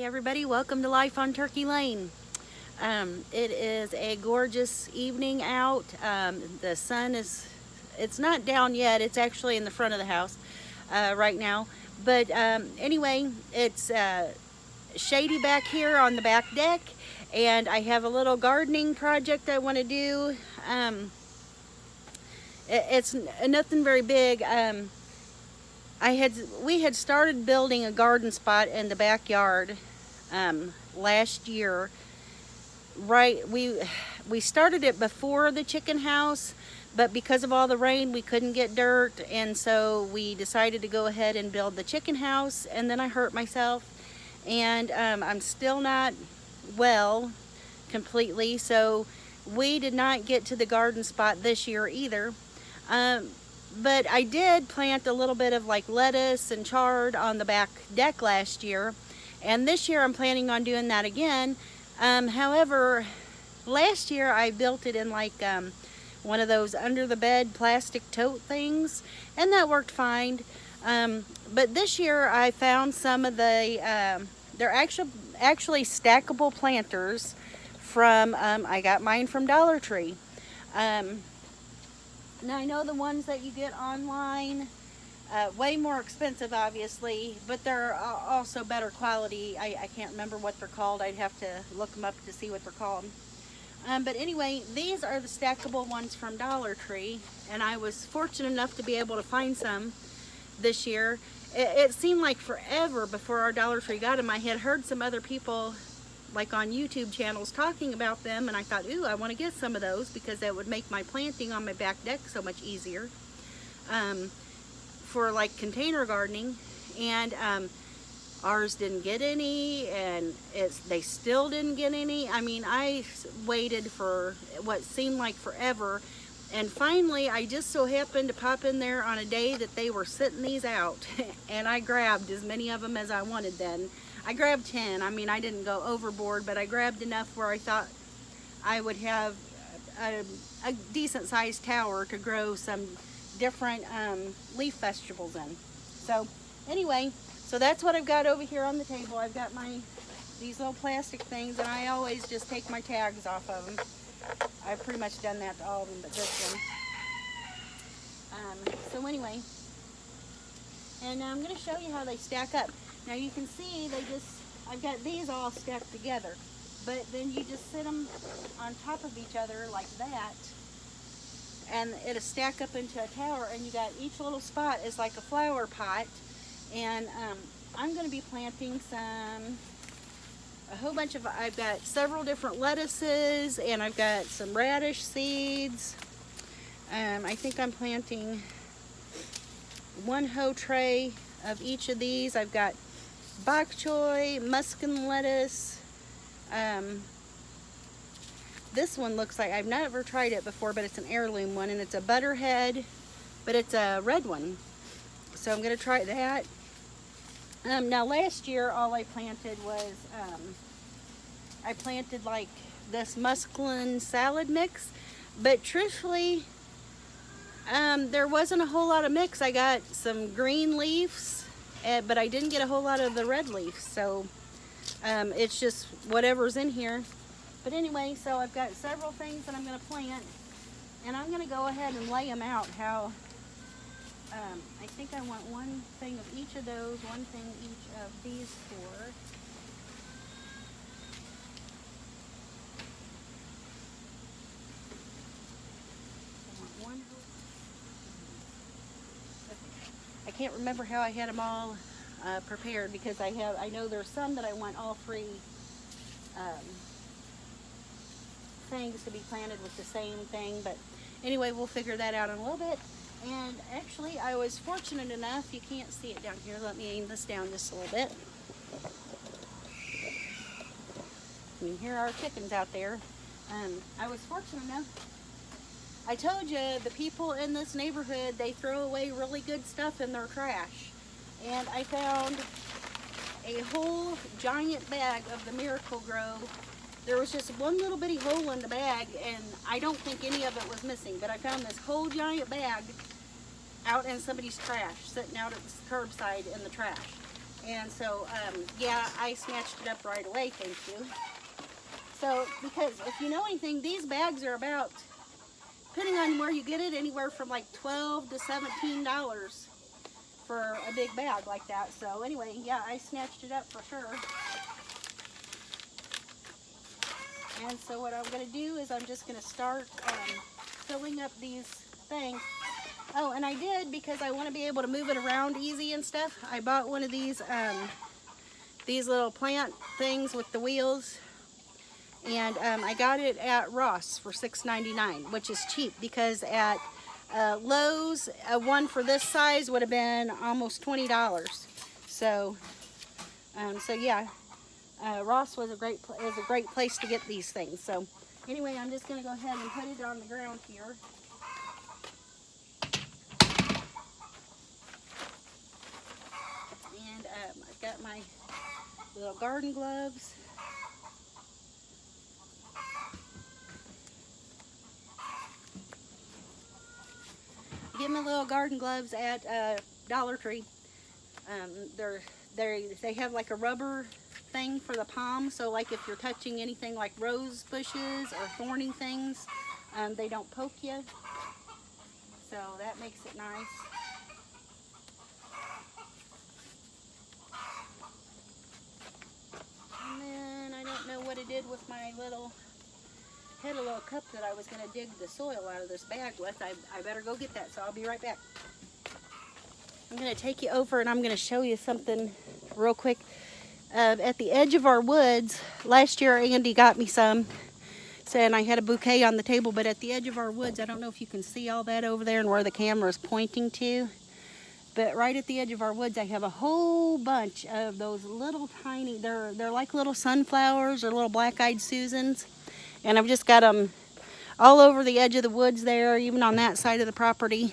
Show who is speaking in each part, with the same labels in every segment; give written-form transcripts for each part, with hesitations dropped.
Speaker 1: everybody, welcome to Life on Turkey Lane. It is a gorgeous evening out. The sun it's not down yet, it's actually in the front of the house right now. But anyway, it's shady back here on the back deck, and I have a little gardening project I want to do. It's nothing very big. We had started building a garden spot in the backyard last year. Right, we started it before the chicken house, but because of all the rain, we couldn't get dirt, and so we decided to go ahead and build the chicken house. And then I hurt myself, and I'm still not well completely, so we did not get to the garden spot this year either. But I did plant a little bit of like lettuce and chard on the back deck last year, and this year I'm planning on doing that again. However, last year I built it in like one of those under the bed plastic tote things, and that worked fine. But this year I found some of the they're actually stackable planters from I got mine from Dollar Tree. Now, I know the ones that you get online, way more expensive, obviously, but they're also better quality. I can't remember what they're called. I'd have to look them up to see what they're called. But anyway, these are the stackable ones from Dollar Tree, and I was fortunate enough to be able to find some this year. It seemed like forever before our Dollar Tree got them. I had heard some other people like on YouTube channels talking about them, and I thought, ooh, I want to get some of those because that would make my planting on my back deck so much easier for like container gardening. And ours didn't get any, and they still didn't get any. I mean, I waited for what seemed like forever, and finally I just so happened to pop in there on a day that they were sitting these out and I grabbed as many of them as I wanted then. I grabbed 10. I mean, I didn't go overboard, but I grabbed enough where I thought I would have a decent sized tower to grow some different leaf vegetables in. So anyway, so that's what I've got over here on the table. I've got these little plastic things, and I always just take my tags off of them. I've pretty much done that to all of them but this one. So anyway, and I'm going to show you how they stack up. Now you can see I've got these all stacked together, but then you just sit them on top of each other like that, and it'll stack up into a tower, and you got each little spot is like a flower pot. And I'm going to be planting I've got several different lettuces, and I've got some radish seeds. I think I'm planting one whole tray of each of these. I've got bok choy, muskin lettuce. This one looks like, I've never tried it before, but it's an heirloom one, and it's a butterhead, but it's a red one. So I'm going to try that. Now last year all I planted was, I planted like this musclin salad mix, but truthfully, there wasn't a whole lot of mix. I got some green leaves, but I didn't get a whole lot of the red leaves, so it's just whatever's in here. But anyway, so I've got several things that I'm going to plant, and I'm going to go ahead and lay them out how I think I want one thing of each of those, one thing each of these four. I can't remember how I had them all prepared, because I know there's some that I want all three things to be planted with the same thing, but anyway, we'll figure that out in a little bit. And actually, I was fortunate enough, you can't see it down here, let me aim this down just a little bit. You can hear our chickens out there. I was fortunate enough, I told you, the people in this neighborhood, they throw away really good stuff in their trash. And I found a whole giant bag of the Miracle-Gro. There was just one little bitty hole in the bag, and I don't think any of it was missing, but I found this whole giant bag out in somebody's trash, sitting out at the curbside in the trash. And so, yeah, I snatched it up right away, thank you. So, because if you know anything, these bags are about, depending on where you get it, anywhere from like $12 to $17 for a big bag like that. So anyway, yeah, I snatched it up for sure. And so what I'm going to do is I'm just going to start filling up these things. Oh, and I did, because I want to be able to move it around easy and stuff, I bought one of these little plant things with the wheels. And I got it at Ross for $6.99, which is cheap, because at Lowe's, one for this size would have been almost $20. So, so yeah, Ross was a great place to get these things. So anyway, I'm just going to go ahead and put it on the ground here. And I've got my little garden gloves. Get my little garden gloves at Dollar Tree. They have like a rubber thing for the palm, so like if you're touching anything like rose bushes or thorny things, they don't poke you. So that makes it nice. And then I don't know what I did with my little cup that I was going to dig the soil out of this bag with. I better go get that, so I'll be right back. I'm going to take you over and I'm going to show you something real quick. At the edge of our woods, last year Andy got me some, and I had a bouquet on the table, but at the edge of our woods, I don't know if you can see all that over there and where the camera is pointing to, but right at the edge of our woods, I have a whole bunch of those little tiny, they're like little sunflowers or little black-eyed Susans. And I've just got them all over the edge of the woods there, even on that side of the property.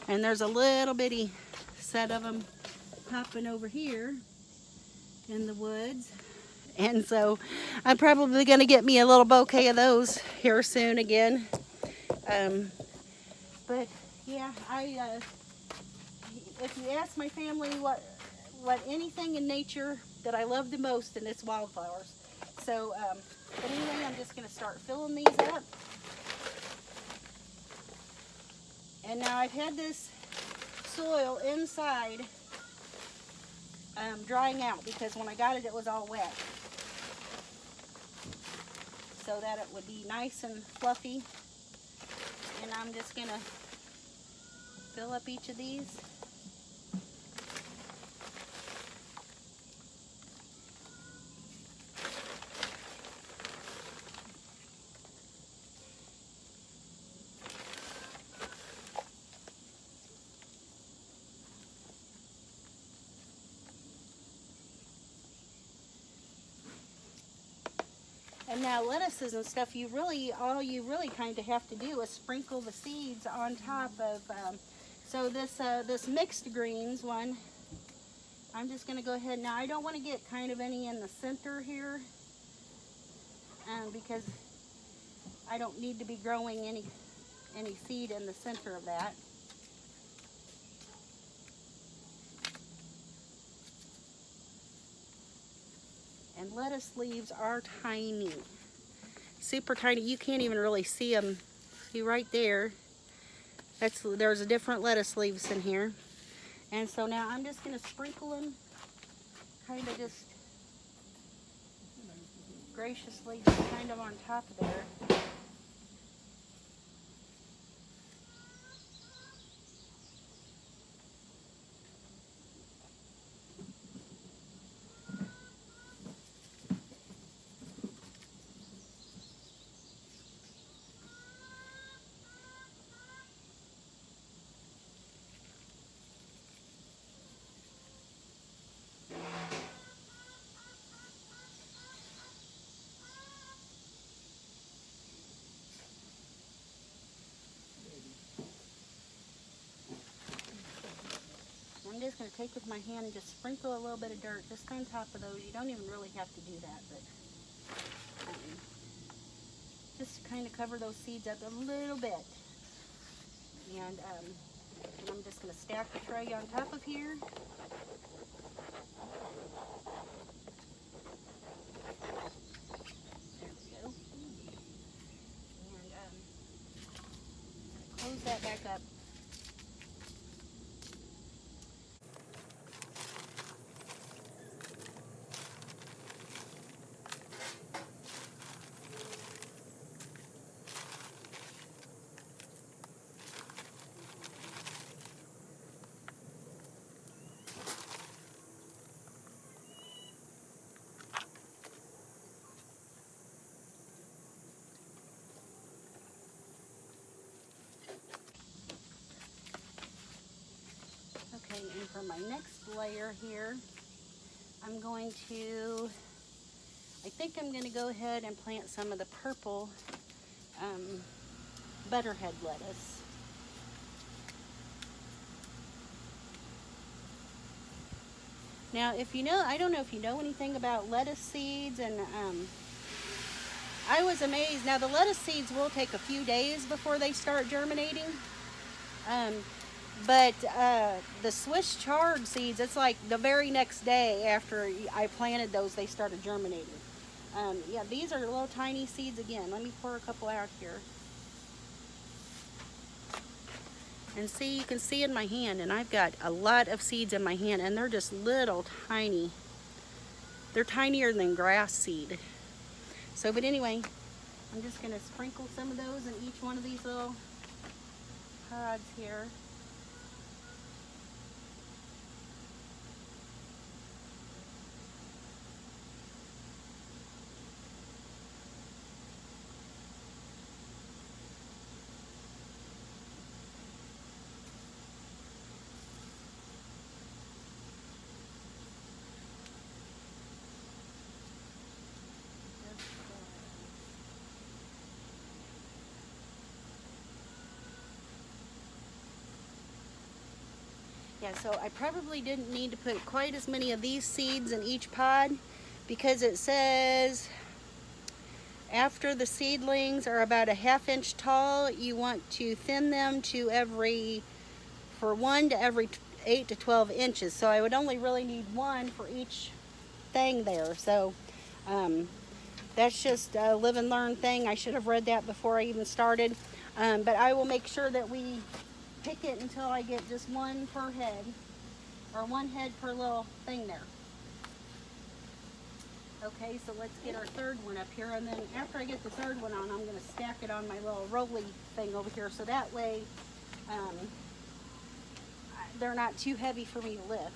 Speaker 1: And there's a little bitty set of them popping over here in the woods. And so I'm probably going to get me a little bouquet of those here soon again. But yeah, if you ask my family what anything in nature that I love the most, and it's wildflowers. So, but anyway, I'm just going to start filling these up. And now I've had this soil inside drying out, because when I got it, it was all wet. So that it would be nice and fluffy. And I'm just going to fill up each of these. And now lettuces and stuff, all you really kind of have to do is sprinkle the seeds on top of, so this mixed greens one, I'm just going to go ahead. Now I don't want to get kind of any in the center here, because I don't need to be growing any seed in the center of that. And lettuce leaves are tiny, super tiny. You can't even really see them. See right there, there's different lettuce leaves in here. And so now I'm just going to sprinkle them, kind of just graciously, kind of on top of there. I'm just going to take with my hand and just sprinkle a little bit of dirt just on top of those. You don't even really have to do that, but just kind of cover those seeds up a little bit. And I'm just going to stack the tray on top of here. for my next layer here, I'm going to, I think I'm going to go ahead and plant some of the purple butterhead lettuce. Now, if you know, I don't know if you know anything about lettuce seeds, and I was amazed. Now, the lettuce seeds will take a few days before they start germinating. But the Swiss chard seeds, it's like the very next day after I planted those, they started germinating. Yeah, these are little tiny seeds again. Let me pour a couple out here. And see, you can see in my hand, and I've got a lot of seeds in my hand, and they're just little tiny. They're tinier than grass seed. So, but anyway, I'm just going to sprinkle some of those in each one of these little pods here. Yeah, so I probably didn't need to put quite as many of these seeds in each pod, because it says after the seedlings are about a ½ inch tall, you want to thin them to for 1 to every 8 to 12 inches. So I would only really need 1 for each thing there. So that's just a live and learn thing. I should have read that before I even started. But I will make sure that we pick it until I get just 1 per head, or 1 head per little thing there. Okay, so let's get our third one up here, and then after I get the third one on, I'm going to stack it on my little rolly thing over here, so that way they're not too heavy for me to lift.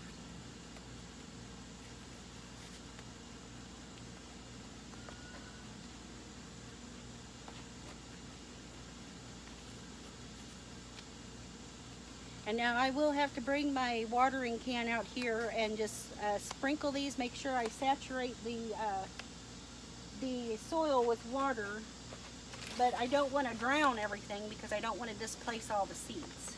Speaker 1: And now I will have to bring my watering can out here and just sprinkle these, make sure I saturate the soil with water, but I don't want to drown everything because I don't want to displace all the seeds.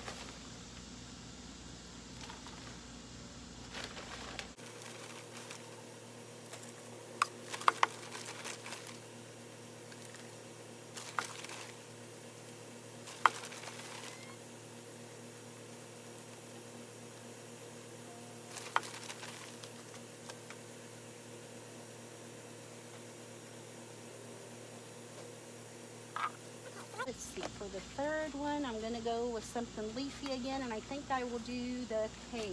Speaker 1: Let's see, for the third one, I'm going to go with something leafy again, and I think I will do the kale.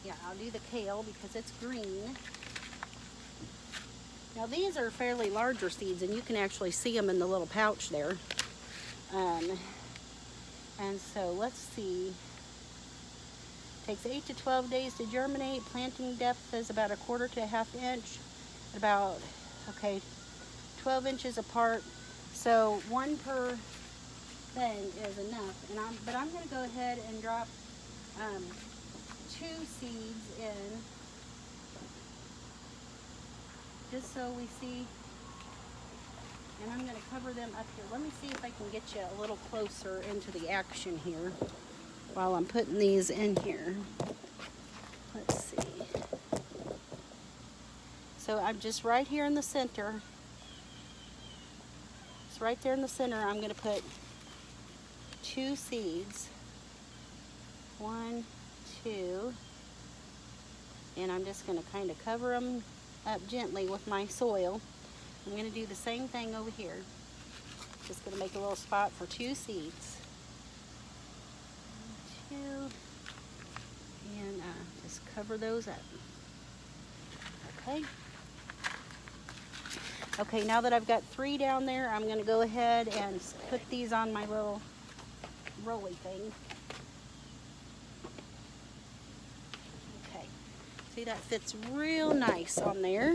Speaker 1: Yeah, I'll do the kale because it's green. Now these are fairly larger seeds, and you can actually see them in the little pouch there. And so let's see. Takes 8 to 12 days to germinate. Planting depth is about 1/4 to 1/2 inch. About, okay, 12 inches apart. So 1 per thing is enough. But I'm going to go ahead and drop 2 seeds in, just so we see. And I'm going to cover them up here. Let me see if I can get you a little closer into the action here while I'm putting these in here. Let's see. So I'm just right here in the center. It's right there in the center. I'm going to put 2 seeds. 1, 2. And I'm just going to kind of cover them up gently with my soil. I'm going to do the same thing over here. Just going to make a little spot for 2 seeds. 2. And just cover those up. Okay. Okay, now that I've got 3 down there, I'm going to go ahead and put these on my little rolly thing. Okay, see, that fits real nice on there.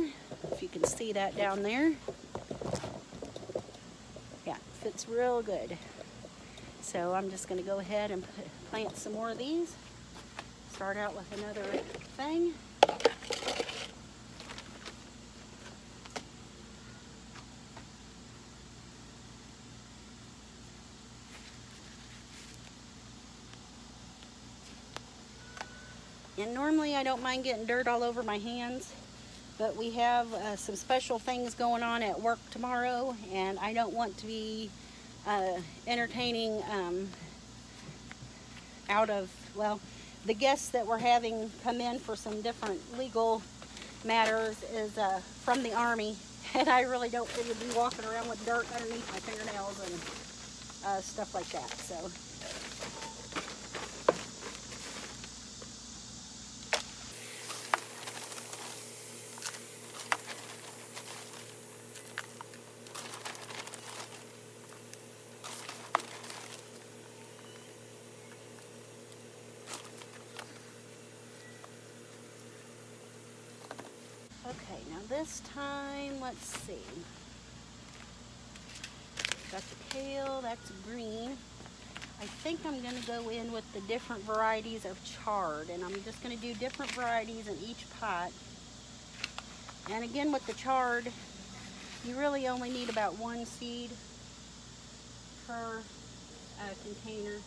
Speaker 1: If you can see that down there. Yeah, fits real good. So I'm just going to go ahead and plant some more of these. Start out with another thing. And normally I don't mind getting dirt all over my hands, but we have some special things going on at work tomorrow, and I don't want to be entertaining the guests that we're having come in for some different legal matters is from the Army, and I really don't figure to be walking around with dirt underneath my fingernails and stuff like that. So. Okay, now this time, let's see. Got the kale, that's green. I think I'm going to go in with the different varieties of chard, and I'm just going to do different varieties in each pot. And again, with the chard, you really only need about one seed per container.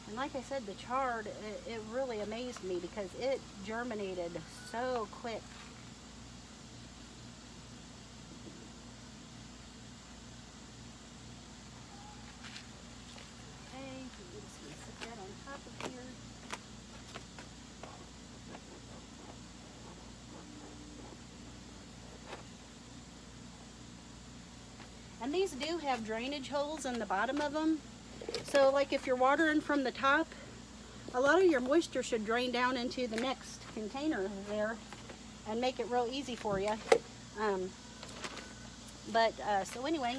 Speaker 1: And like I said, the chard, it really amazed me because it germinated so quick. Okay, I'm just going to set that on top of here. And these do have drainage holes in the bottom of them. So like if you're watering from the top, a lot of your moisture should drain down into the next container there and make it real easy for you. So anyway,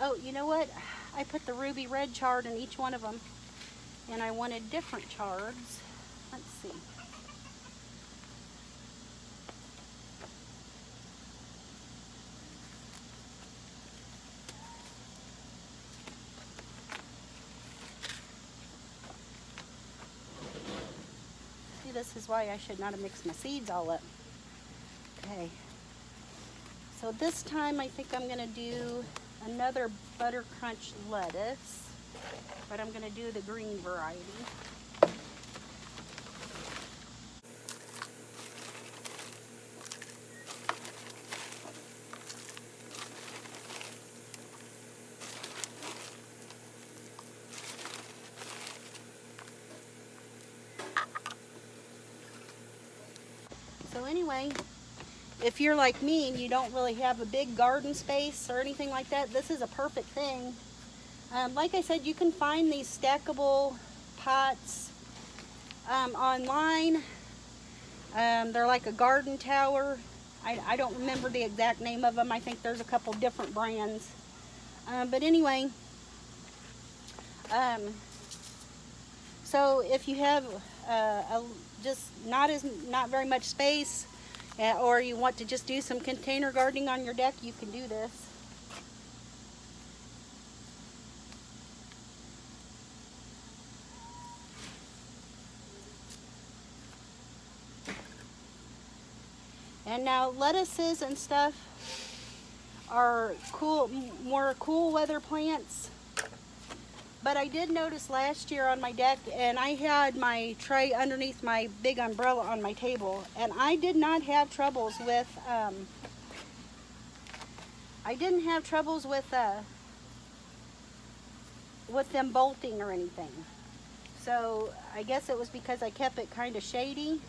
Speaker 1: oh, you know what? I put the ruby red chard in each one of them, and I wanted different chards. Let's see. This is why I should not have mixed my seeds all up. Okay, so this time I think I'm going to do another butter crunch lettuce, but I'm going to do the green variety. So anyway, if you're like me and you don't really have a big garden space or anything like that, this is a perfect thing. Like I said, you can find these stackable pots online. They're like a garden tower. I don't remember the exact name of them. I think there's a couple different brands. But anyway, so if you have just not very much space, or you want to just do some container gardening on your deck, you can do this. And now lettuces and stuff are cool, more cool weather plants. But I did notice last year on my deck, and I had my tray underneath my big umbrella on my table, and I did not have troubles with, with them bolting or anything. So I guess it was because I kept it kind of shady.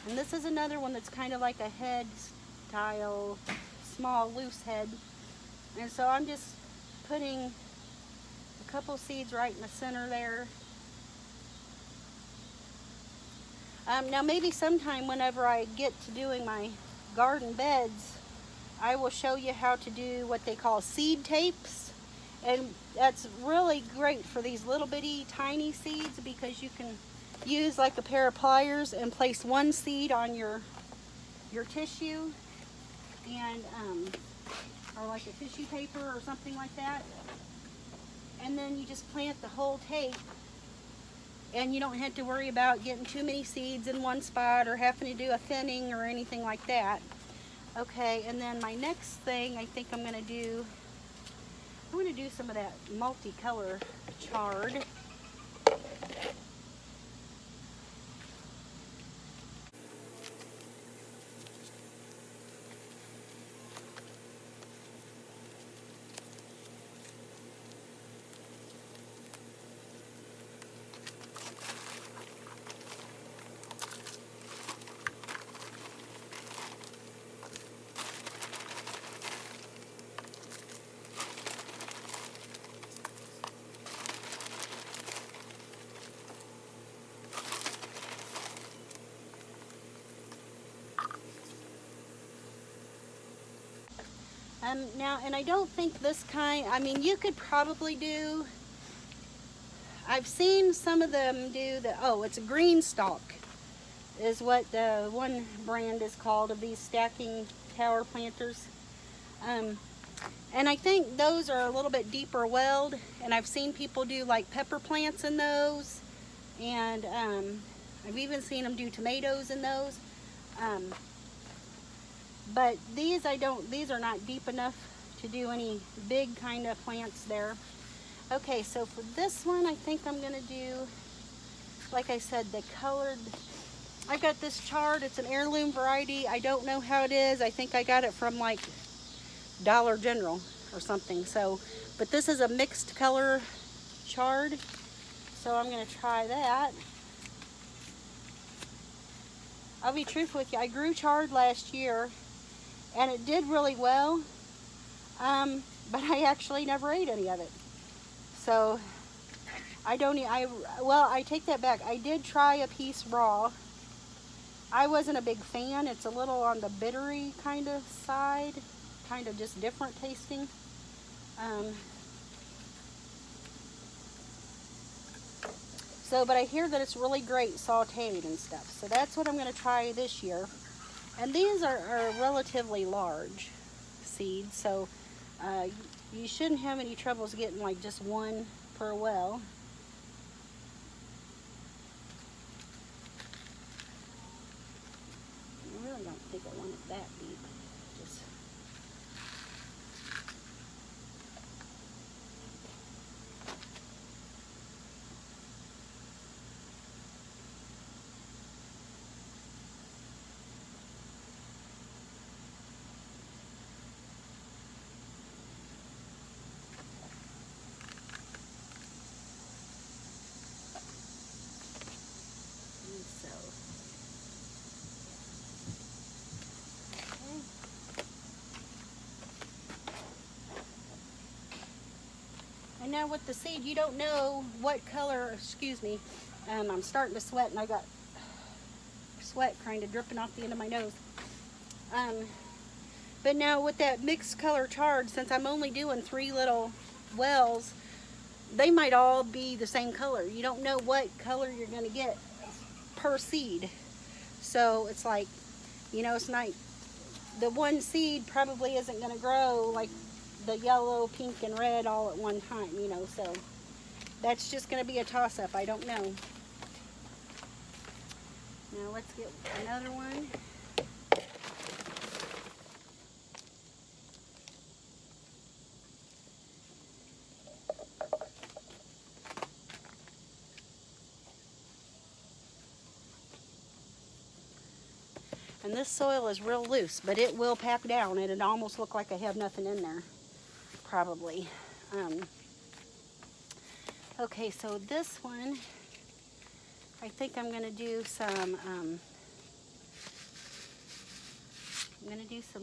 Speaker 1: And this is another one that's kind of like a head style, small loose head. And so I'm just putting a couple seeds right in the center there. Now maybe sometime whenever I get to doing my garden beds, I will show you how to do what they call seed tapes. And that's really great for these little bitty tiny seeds because you can use like a pair of pliers and place one seed on your tissue and or like a tissue paper or something like that. And then you just plant the whole tape and you don't have to worry about getting too many seeds in one spot or having to do a thinning or anything like that. Okay, and then my next thing I think I'm going to do some of that multicolor chard. Now, and I don't think this kind, I mean, you could probably do, I've seen some of them do the, oh, it's a green stalk is what the one brand is called of these stacking tower planters. And I think those are a little bit deeper welled, and I've seen people do like pepper plants in those, and I've even seen them do tomatoes in those. But these these are not deep enough to do any big kind of plants there. Okay, so for this one, I think I'm gonna do, like I said, the colored, I've got this chard, it's an heirloom variety. I don't know how it is. I think I got it from like Dollar General or something. So, but this is a mixed color chard. So I'm gonna try that. I'll be truthful with you, I grew chard last year and it did really well, but I actually never ate any of it. So I take that back. I did try a piece raw. I wasn't a big fan. It's a little on the bittery kind of side, kind of just different tasting. But I hear that it's really great sauteed and stuff. So that's what I'm going to try this year. And these are relatively large seeds, so you shouldn't have any troubles getting like just one per well. I really don't think I want it that deep. Just And now with the seed, you don't know what color, excuse me, I'm starting to sweat and I got sweat kind of dripping off the end of my nose. But now with that mixed color chard, since I'm only doing 3 little wells, they might all be the same color. You don't know what color you're going to get per seed. So it's like, you know, it's not, the one seed probably isn't going to grow like the yellow, pink, and red all at one time, you know, so that's just going to be a toss-up. I don't know. Now let's get another one. And this soil is real loose, but it will pack down, and it almost look like I have nothing in there, probably. Okay, so this one, I think I'm going to do some,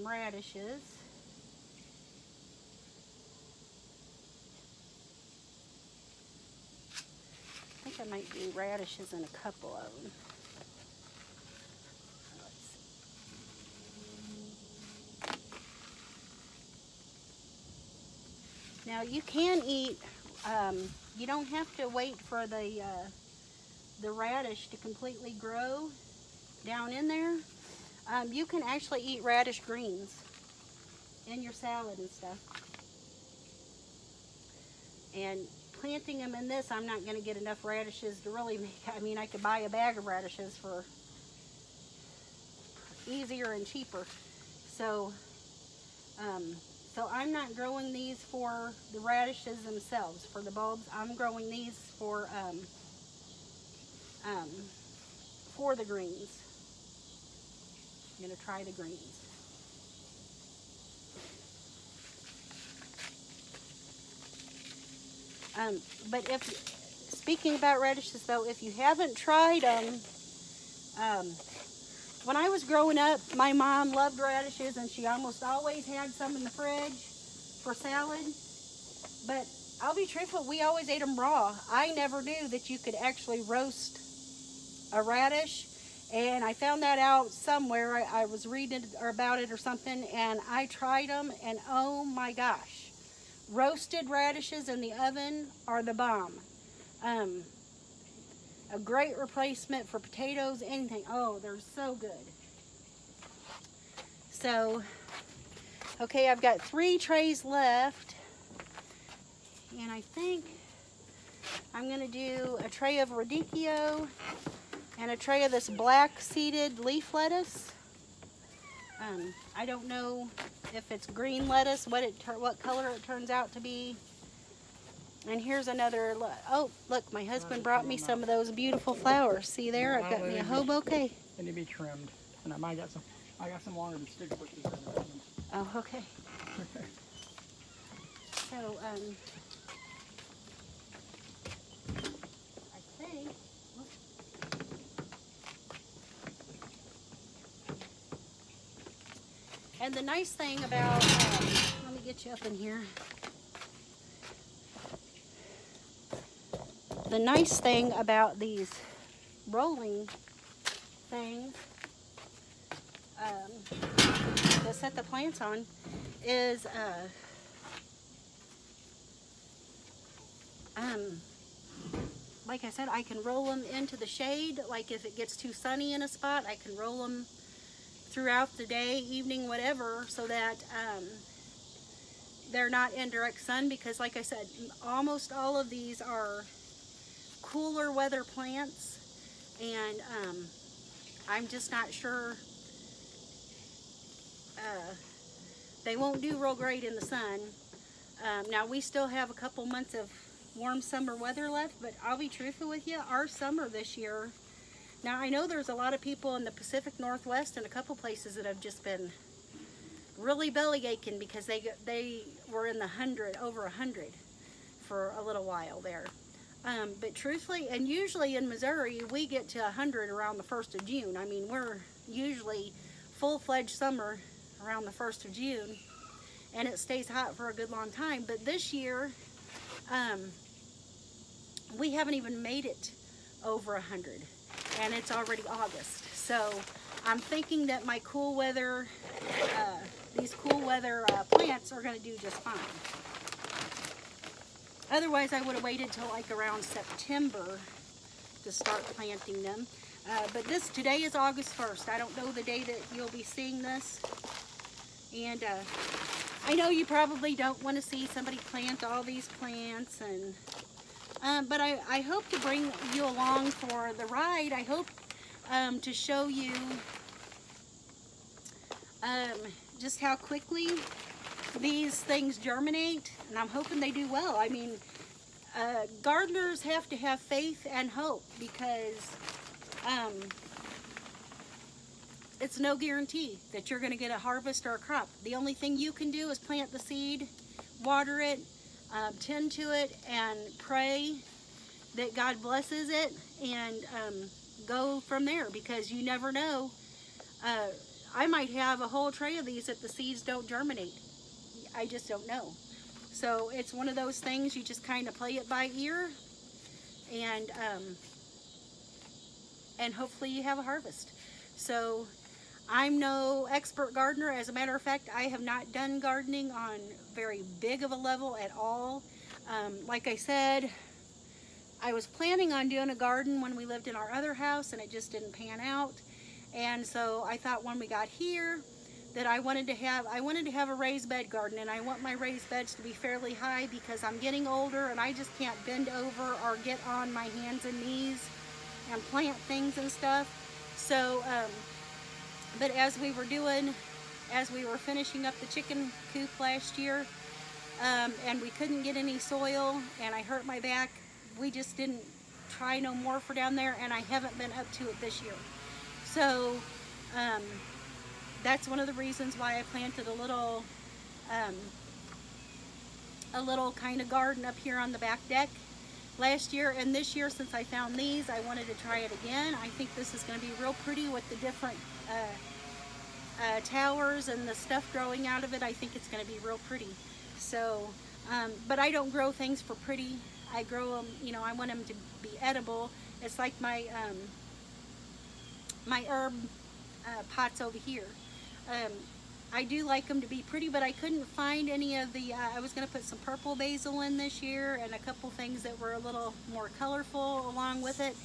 Speaker 1: radishes. I think I might do radishes in a couple of them. Now you can eat, you don't have to wait for the radish to completely grow down in there. You can actually eat radish greens in your salad and stuff. And planting them in this, I'm not going to get enough radishes to really make, I mean, I could buy a bag of radishes for easier and cheaper. So, so I'm not growing these for the radishes themselves, for the bulbs. I'm growing these for the greens. I'm going to try the greens. But if, speaking about radishes though, if you haven't tried them, when I was growing up, my mom loved radishes and she almost always had some in the fridge for salad. But I'll be truthful, we always ate them raw. I never knew that you could actually roast a radish. And I found that out somewhere. I was reading about it or something, and I tried them, and oh my gosh. Roasted radishes in the oven are the bomb. A great replacement for potatoes, anything. Oh, they're so good. So, okay, I've got 3 trays left. And I think I'm going to do a tray of radicchio and a tray of this black seeded leaf lettuce. I don't know if it's green lettuce, what color it turns out to be. And here's another, oh, look, my husband brought me some of those beautiful flowers. See there, I've got me a whole bouquet.
Speaker 2: They need to be trimmed. And I got some longer than stick bushes.
Speaker 1: Oh, okay. So, I think, and the nice thing about, let me get you up in here. The nice thing about these rolling things to set the plants on is like I said, I can roll them into the shade. Like if it gets too sunny in a spot, I can roll them throughout the day, evening, whatever, so that they're not in direct sun, because like I said, almost all of these are cooler weather plants, and I'm just not sure, they won't do real great in the sun. Now we still have a couple months of warm summer weather left, but I'll be truthful with you, our summer this year, now I know there's a lot of people in the Pacific Northwest and a couple places that have just been really belly aching because they were in the over 100 for a little while there. But truthfully, and usually in Missouri, we get to 100 around the 1st of June. I mean, we're usually full-fledged summer around the 1st of June, and it stays hot for a good long time. But this year, we haven't even made it over 100, and it's already August. So I'm thinking that my cool weather, these cool weather plants are going to do just fine. Otherwise, I would have waited till like around September to start planting them. But today is August 1st. I don't know the day that you'll be seeing this. And I know you probably don't want to see somebody plant all these plants, and but I hope to bring you along for the ride. I hope to show you just how quickly these things germinate, and I'm hoping they do well. I mean, gardeners have to have faith and hope, because it's no guarantee that you're going to get a harvest or a crop. The only thing you can do is plant the seed, water it, tend to it, and pray that God blesses it, and go from there, because you never know. I might have a whole tray of these if the seeds don't germinate. I just don't know. So it's one of those things, you just kind of play it by ear, and hopefully you have a harvest. So I'm no expert gardener. As a matter of fact, I have not done gardening on very big of a level at all. Like I said, I was planning on doing a garden when we lived in our other house, and it just didn't pan out. And so I thought when we got here that I wanted to have a raised bed garden, and I want my raised beds to be fairly high because I'm getting older and I just can't bend over or get on my hands and knees and plant things and stuff. So, but as we were finishing up the chicken coop last year, and we couldn't get any soil, and I hurt my back, we just didn't try no more for down there, and I haven't been up to it this year. So that's one of the reasons why I planted a little kind of garden up here on the back deck last year. And this year, since I found these, I wanted to try it again. I think this is going to be real pretty with the different towers and the stuff growing out of it. I think it's going to be real pretty. So, but I don't grow things for pretty. I grow them, you know, I want them to be edible. It's like my my herb pots over here. I do like them to be pretty, but I couldn't find any of the, I was going to put some purple basil in this year and a couple things that were a little more colorful along with it.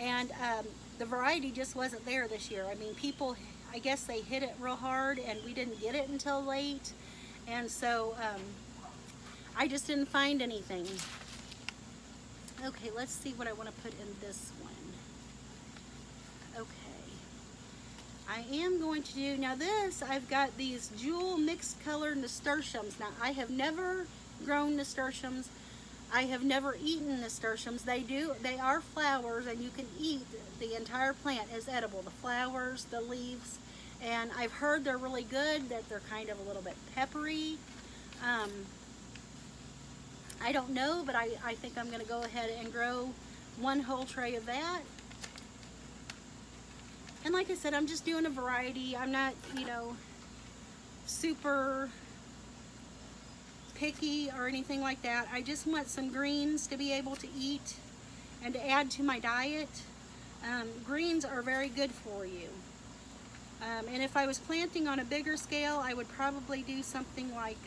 Speaker 1: And the variety just wasn't there this year. I mean, people, I guess they hit it real hard and we didn't get it until late. And so I just didn't find anything. Okay, let's see what I want to put in this one. Okay. I am going to do, now this, I've got these jewel mixed color nasturtiums. Now, I have never grown nasturtiums. I have never eaten nasturtiums. They are flowers, and you can eat the entire plant as edible. The flowers, the leaves, and I've heard they're really good, that they're kind of a little bit peppery. I don't know, but I think I'm going to go ahead and grow one whole tray of that. And like I said, I'm just doing a variety. I'm not, you know, super picky or anything like that. I just want some greens to be able to eat and to add to my diet. Greens are very good for you. And if I was planting on a bigger scale, I would probably do something like,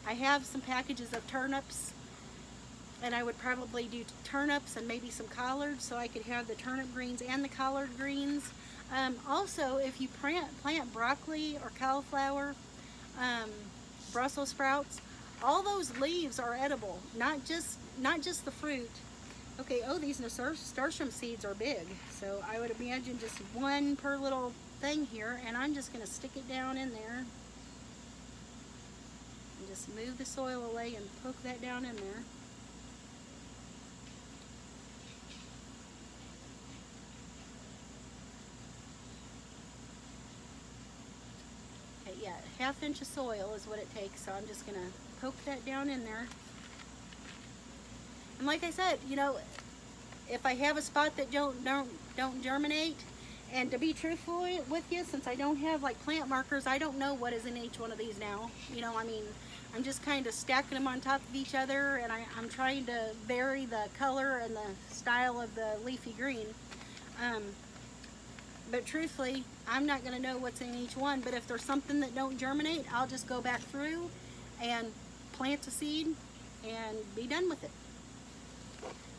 Speaker 1: I have some packages of turnips, and I would probably do turnips and maybe some collards, so I could have the turnip greens and the collard greens. Also, if you plant broccoli or cauliflower, Brussels sprouts, all those leaves are edible, not just the fruit. Okay, oh, these nasturtium seeds are big, so I would imagine just one per little thing here, and I'm just going to stick it down in there. And just move the soil away and poke that down in there. Okay, yeah, 1/2 inch of soil is what it takes, so I'm just gonna poke that down in there. And like I said, you know, if I have a spot that don't germinate, and to be truthful with you, since I don't have like plant markers, I don't know what is in each one of these now. You know, I mean, I'm just kind of stacking them on top of each other, and I'm trying to vary the color and the style of the leafy green. But truthfully, I'm not going to know what's in each one. But if there's something that don't germinate, I'll just go back through and plant a seed and be done with it.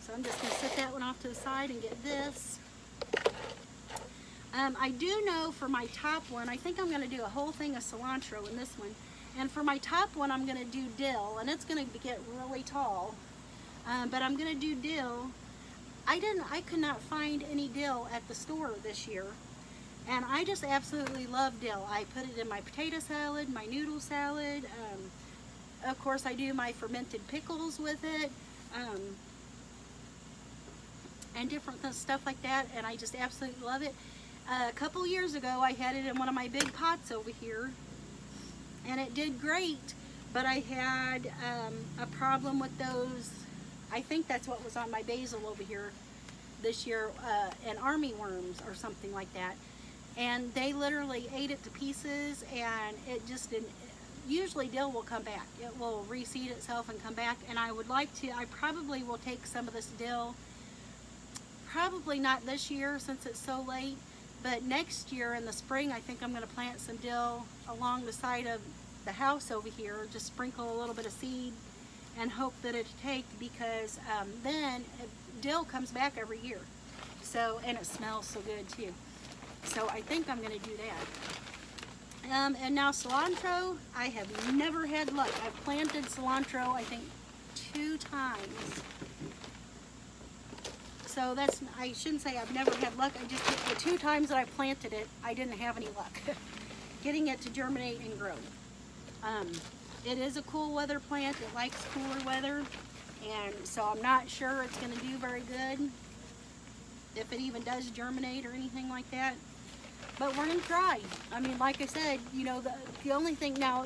Speaker 1: So I'm just going to set that one off to the side and get this. I do know for my top one, I think I'm going to do a whole thing of cilantro in this one. And for my top one, I'm going to do dill, and it's going to get really tall. But I'm going to do dill. I could not find any dill at the store this year. And I just absolutely love dill. I put it in my potato salad, my noodle salad. Of course, I do my fermented pickles with it. And different stuff like that. And I just absolutely love it. A couple years ago, I had it in one of my big pots over here. And it did great. But I had a problem with those. I think that's what was on my basil over here this year, and army worms or something like that. And they literally ate it to pieces, and it just didn't. Usually dill will come back. It will reseed itself and come back. And I would like to, I probably will take some of this dill, probably not this year since it's so late, But next year in the spring, I think I'm going to plant some dill along the side of the house over here. Just sprinkle a little bit of seed and hope that it'll take, because then dill comes back every year. So, and it smells so good too. So I think I'm going to do that. And now cilantro, I have never had luck. I've planted cilantro, I think, 2 times. So that's, I shouldn't say I've never had luck. I just, the 2 times that I planted it, I didn't have any luck getting it to germinate and grow. It is a cool weather plant. It likes cooler weather. And so I'm not sure it's going to do very good, if it even does germinate or anything like that. But we're going to try. I mean, like I said, you know, the only thing now,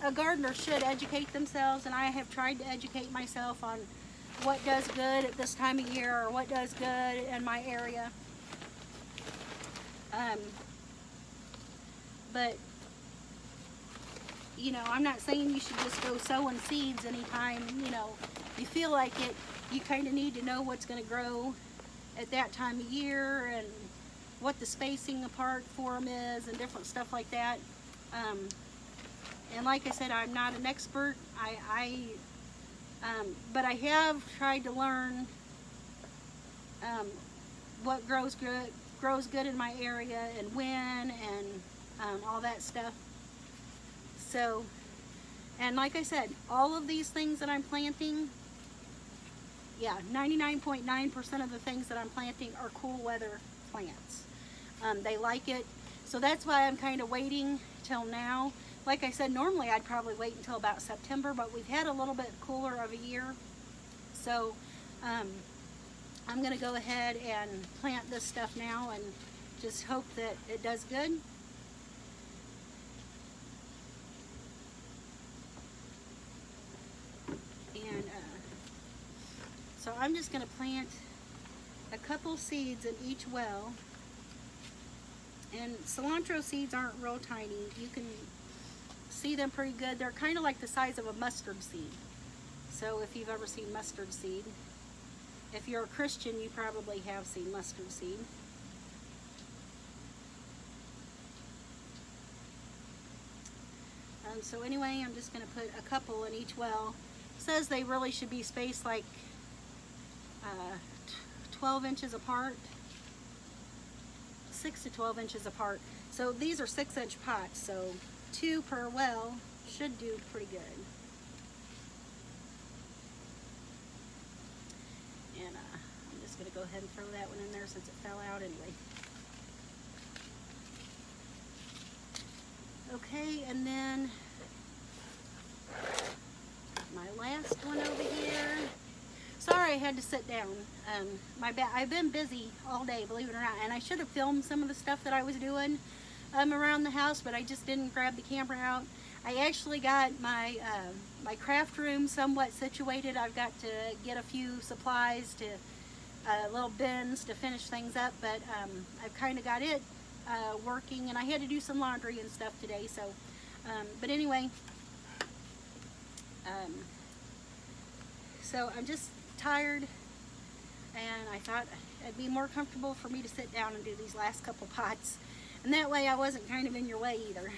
Speaker 1: a gardener should educate themselves, and I have tried to educate myself on what does good at this time of year, or what does good in my area. But, you know, I'm not saying you should just go sowing seeds anytime, you know, you feel like it. You kind of need to know what's going to grow at that time of year, and what the spacing apart for them is, and different stuff like that. And like I said, I'm not an expert. But I have tried to learn what grows good in my area, and when, and all that stuff. So, and like I said, all of these things that I'm planting, yeah, 99.9% of the things that I'm planting are cool weather plants. They like it. So that's why I'm kind of waiting till now. Like I said, normally I'd probably wait until about September, but we've had a little bit cooler of a year. So I'm going to go ahead and plant this stuff now and just hope that it does good. And so I'm just going to plant a couple seeds in each well. And cilantro seeds aren't real tiny. You can see them pretty good. They're kind of like the size of a mustard seed. So if you've ever seen mustard seed, if you're a Christian, you probably have seen mustard seed. So anyway, I'm just going to put a couple in each well. It says they really should be spaced like 12 inches apart. 6 to 12 inches apart. So these are 6-inch pots, so 2 per well should do pretty good. And I'm just going to go ahead and throw that one in there since it fell out anyway. Okay, and then my last one over here. Sorry I had to sit down. I've been busy all day, believe it or not, and I should have filmed some of the stuff that I was doing around the house, but I just didn't grab the camera out. I actually got my my craft room somewhat situated. I've got to get a few supplies, to little bins to finish things up, but I've kind of got it working, and I had to do some laundry and stuff today. So, but anyway, so I'm just tired, and I thought it'd be more comfortable for me to sit down and do these last couple pots, and that way I wasn't kind of in your way either.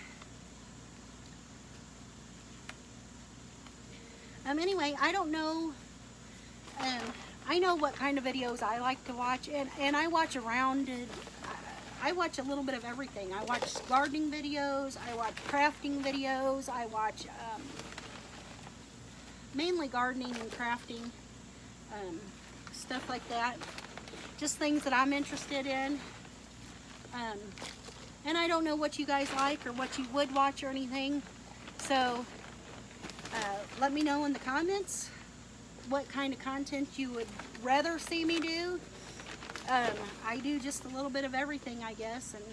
Speaker 1: Anyway, I don't know, I know what kind of videos I like to watch, and I watch I watch a little bit of everything. I watch gardening videos, I watch crafting videos, I watch mainly gardening and crafting, stuff like that. Just things that I'm interested in. And I don't know what you guys like or what you would watch or anything. So let me know in the comments what kind of content you would rather see me do. I do just a little bit of everything, I guess, and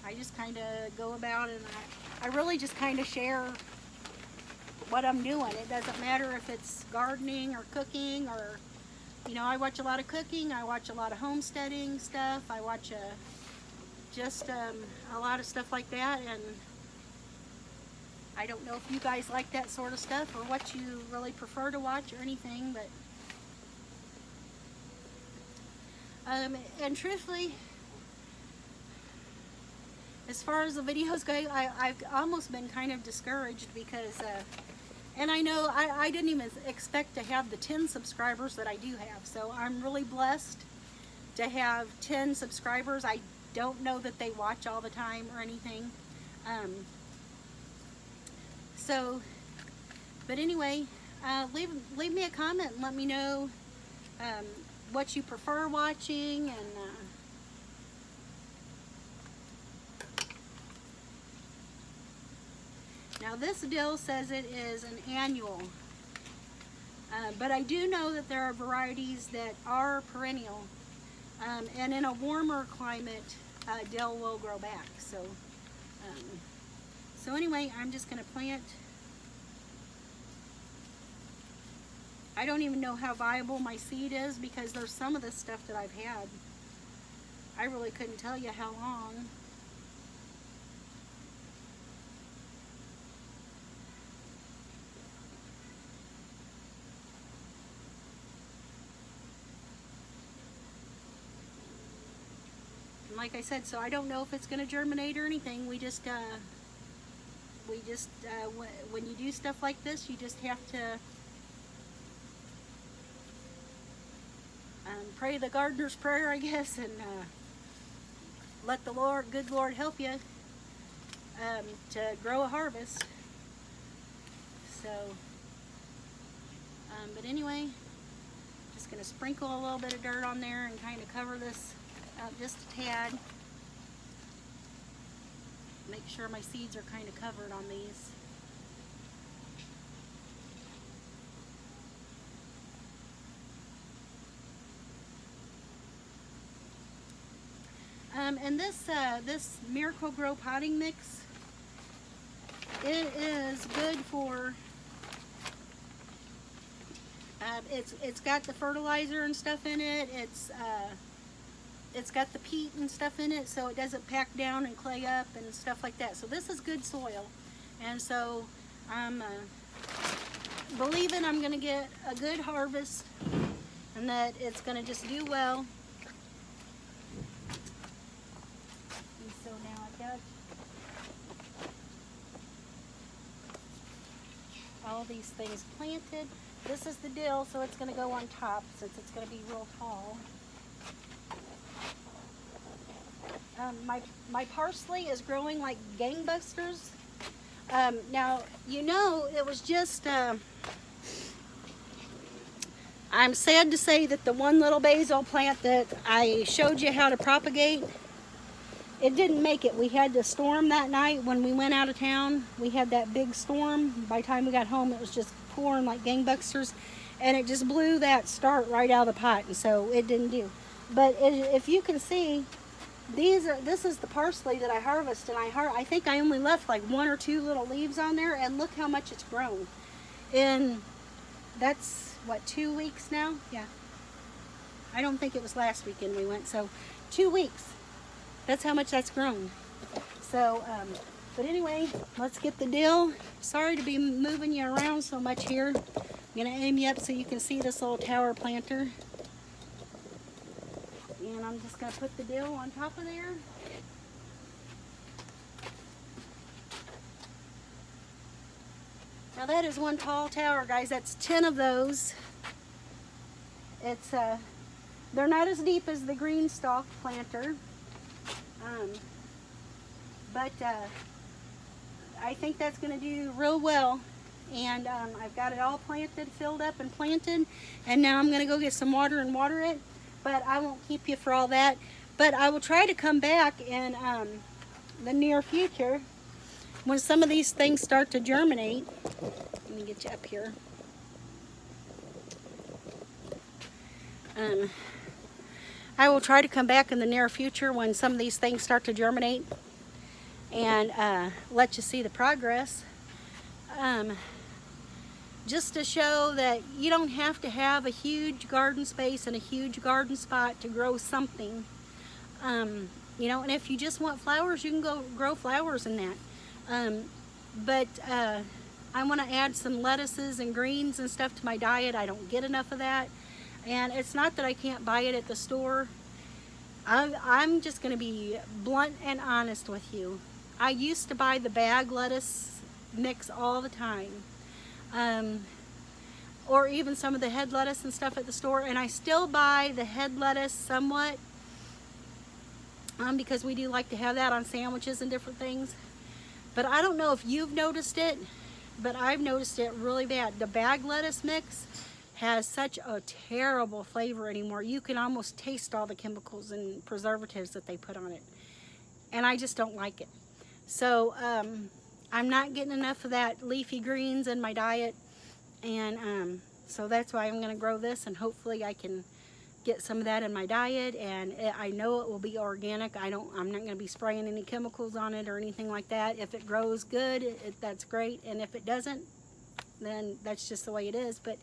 Speaker 1: I just kind of go about, and I really just kind of share what I'm doing. It doesn't matter if it's gardening or cooking, or, you know, I watch a lot of cooking, I watch a lot of homesteading stuff, I watch just a lot of stuff like that, and I don't know if you guys like that sort of stuff or what you really prefer to watch or anything, but and truthfully, as far as the videos go, I've almost been kind of discouraged because, and I know I didn't even expect to have the 10 subscribers that I do have. So I'm really blessed to have 10 subscribers. I don't know that they watch all the time or anything. But anyway, leave me a comment and let me know what you prefer watching. And now this dill says it is an annual, but I do know that there are varieties that are perennial, and in a warmer climate, dill will grow back. So anyway, I'm just going to plant. I don't even know how viable my seed is because there's some of this stuff that I've had. I really couldn't tell you how long. And like I said, so I don't know if it's going to germinate or anything. We just when you do stuff like this, you just have to pray the gardener's prayer, I guess, and let the good Lord help you to grow a harvest. So, but anyway, just going to sprinkle a little bit of dirt on there and kind of cover this up just a tad. Make sure my seeds are kind of covered on these. And this Miracle Grow potting mix, it is good for. It's got the fertilizer and stuff in it. It's got the peat and stuff in it, so it doesn't pack down and clay up and stuff like that. So this is good soil, and so I'm believing I'm going to get a good harvest, and that it's going to just do well. And so now I've got all these things planted. This is the dill, so it's going to go on top since it's going to be real tall. My parsley is growing like gangbusters. Now, you know, it was just, I'm sad to say that the one little basil plant that I showed you how to propagate, it didn't make it. We had the storm that night when we went out of town. We had that big storm. By the time we got home, it was just pouring like gangbusters, and it just blew that start right out of the pot, and so it didn't do. But if you can see, this is the parsley that I harvested, and I think I only left like 1 or 2 little leaves on there, and look how much it's grown. And that's what, 2 weeks now? Yeah. I don't think it was last weekend we went, so 2 weeks. That's how much that's grown. So, but anyway, let's get the dill. Sorry to be moving you around so much here. I'm gonna aim you up so you can see this little tower planter. And I'm just going to put the dill on top of there. Now that is one tall tower, guys. That's 10 of those. It's they're not as deep as the green stalk planter, but I think that's going to do real well. And I've got it all planted, filled up and planted, and now I'm going to go get some water and water it. But I won't keep you for all that. But I will try to come back in the near future when some of these things start to germinate. Let me get you up here. I will try to come back in the near future when some of these things start to germinate and let you see the progress. Just to show that you don't have to have a huge garden space and a huge garden spot to grow something. You know, and if you just want flowers, you can go grow flowers in that. But I want to add some lettuces and greens and stuff to my diet. I don't get enough of that. And it's not that I can't buy it at the store. I'm just going to be blunt and honest with you. I used to buy the bag lettuce mix all the time, or even some of the head lettuce and stuff at the store, and I still buy the head lettuce somewhat, because we do like to have that on sandwiches and different things. But I don't know if you've noticed it, but I've noticed it really bad. The bag lettuce mix has such a terrible flavor anymore. You can almost taste all the chemicals and preservatives that they put on it. And I just don't like it. So I'm not getting enough of that leafy greens in my diet. And so that's why I'm going to grow this, and hopefully I can get some of that in my diet. And I know it will be organic. I'm not going to be spraying any chemicals on it or anything like that. If it grows good, that's great. And if it doesn't, then that's just the way it is. But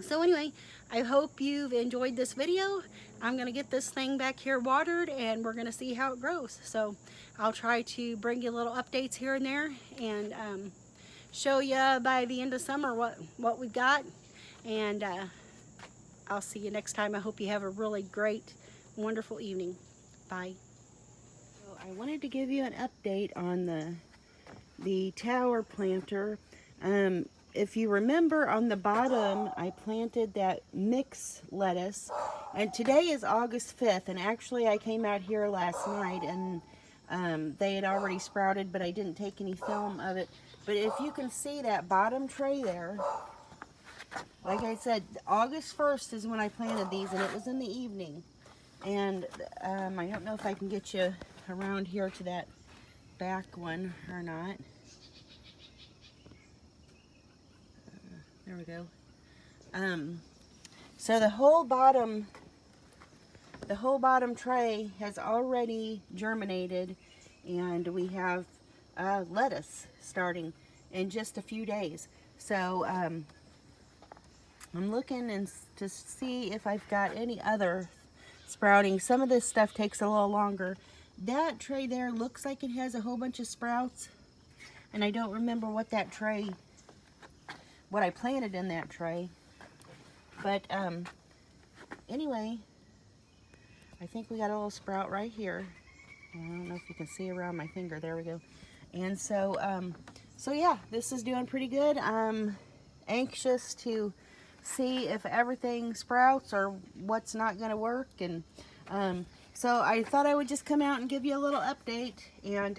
Speaker 1: so anyway, I hope you've enjoyed this video. I'm going to get this thing back here watered, and we're going to see how it grows. So I'll try to bring you little updates here and there, and show you by the end of summer what we've got. And I'll see you next time. I hope you have a really great, wonderful evening. Bye. So I wanted to give you an update on the tower planter. If you remember, on the bottom I planted that mix lettuce, and today is August 5th, and actually I came out here last night and they had already sprouted, but I didn't take any film of it. But if you can see that bottom tray there, like I said, August 1st is when I planted these, and it was in the evening. And I don't know if I can get you around here to that back one or not. There we go. So the whole bottom tray has already germinated, and we have lettuce starting in just a few days. So I'm looking to see if I've got any other sprouting. Some of this stuff takes a little longer. That tray there looks like it has a whole bunch of sprouts, and I don't remember what I planted in that tray. But anyway, I think we got a little sprout right here. I don't know if you can see around my finger. There we go. And so so yeah, this is doing pretty good. I'm anxious to see if everything sprouts or what's not going to work. And so I thought I would just come out and give you a little update. And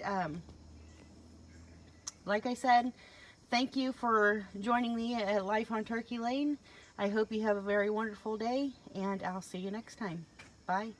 Speaker 1: like I said, thank you for joining me at Life on Turkey Lane. I hope you have a very wonderful day, and I'll see you next time. Bye.